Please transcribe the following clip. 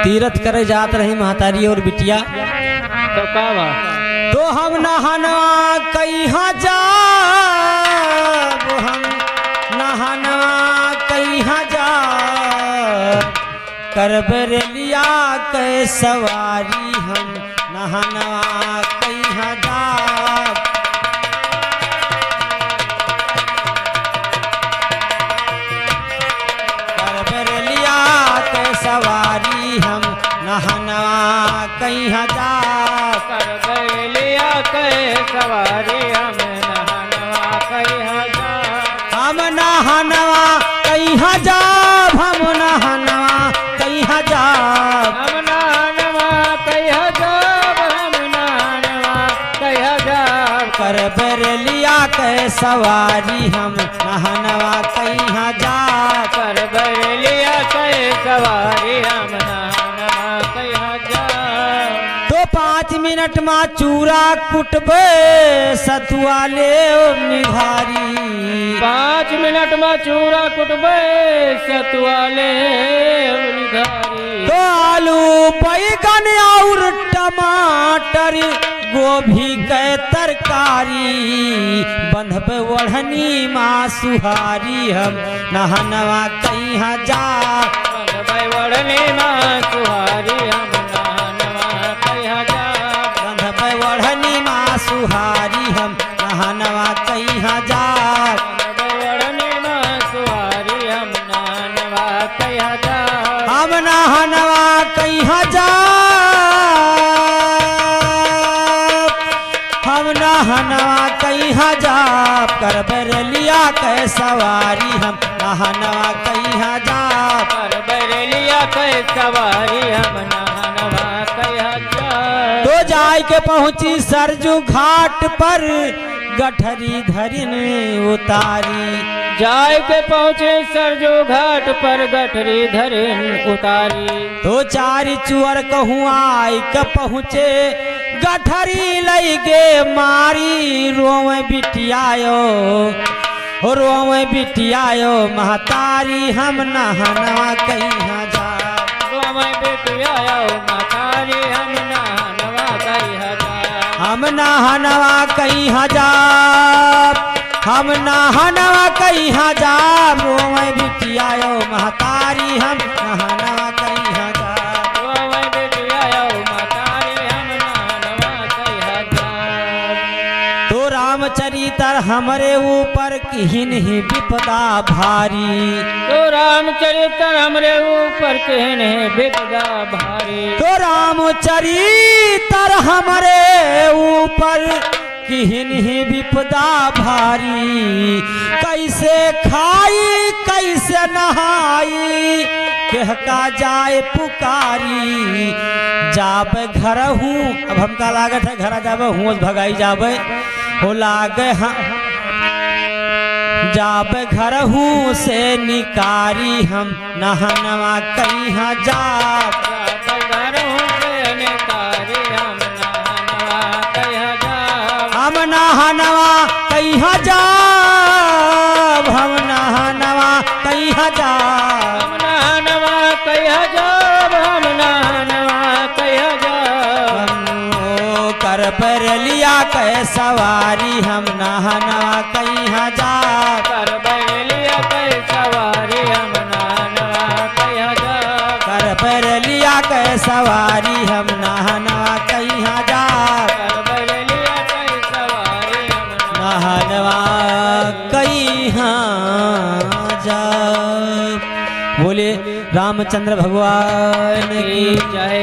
तीरथ करे जात रही महतारी और बिटिया। तो का बा? तो हम नहनवा कहाँ जाब, हम नहनवा कहाँ जाब, करबरेलिया के सवारी हम नहनवा कहाँ जाब। करबरेलिया के सवारी हम नहनवा कहाँ जाब। करबेलिया के सवारी हम नहनवा कहाँ जाब। हम नहनवा कहाँ जाब, हम नहनवा कहाँ जाब। हम नहनवा कहाँ जाब, हम नहनवा कहाँ जाब। करबरेलिया के सवारी हम नहनवा कहाँ जाब। करबेलिया के सवारी हम नहनवा कहाँ जाब। तो 5 मिनट में चूरा कुटबे सतुआ ले निघारी। 5 मिनट में चूरा कुटबे सतुआले निघारी। तो आलू बैगन और टमाटर गोभी के तरकारी बंधबे ओढ़नी माँ सुहारी हम नहनवा कहाँ जाब। बंधबे ओढ़नी माँ सुहारी हम नहनवा कहाँ जाब। बंधबे ओढ़नी माँ सुहारी हम नहनवा कहाँ जाब। बंधबे ओढ़नी माँ सुहारी हम नहनवा कहाँ जाब। हम नहनवा कहाँ जाब, हम नहनवा कहाँ जाब। करबरेलिया के सवारी हम नहनवा कहाँ जाब। करबेलिया के सवारी हम नहनवा कहाँ जाब। तो जाय के पहुँची सरजू घाट पर गठरी धरिन उतारी। जाय के पहुँचे सरजू घाट पर गठरी धरिन उतारी। तो 4 चुअर कहूँ आय के पहुँचे गठरी लगे मारी। रोवे बिटियायो, रोवे बिटियायो महतारी हम नहनवा कहाँ जाब। रोवे बिटियायो महतारी हम नहनवा कहाँ जाब। हम नहनवा कहाँ जाब, हम नहनवा कहाँ जाब। रोवे बिटियायो महतारी हम नहनवा कहाँ जाब। रोवे बिटियायो महतारी हम नहनवा कहाँ जाब। तो रामचरितर हमरे ऊपर किहिन ही विपदा भारी। तो रामचरित्र हमरे ऊपर कहने विपदा भारी। तो रामचरितर हमरे ऊपर किहिन ही विपदा भारी। कैसे खाई कैसे नहाई कहका जाए पुकारी। जाब घर हूँ, अब हमका लागत है घर जाबे हूँ भगाई जाबे हो लागे हाँ। जाबे घर हूँ से निकारी हम नहनवा कहाँ जाब। हम नहनवा कहाँ जाब, हम नहनवा कहाँ जाब। हम नहनवा कहाँ जाब, हम नहनवा कहाँ जाब। करबरेलिया के सवारी हम नहनवा कहाँ जाब। करबेलिया के सवारी हम नहनवा कहाँ जाब। करबरेलिया के सवारी हम नहनवा कहाँ जाब। करबेलिया के सवारी हम नहनवा कहाँ जाब। बोले रामचंद्र भगवान की जय।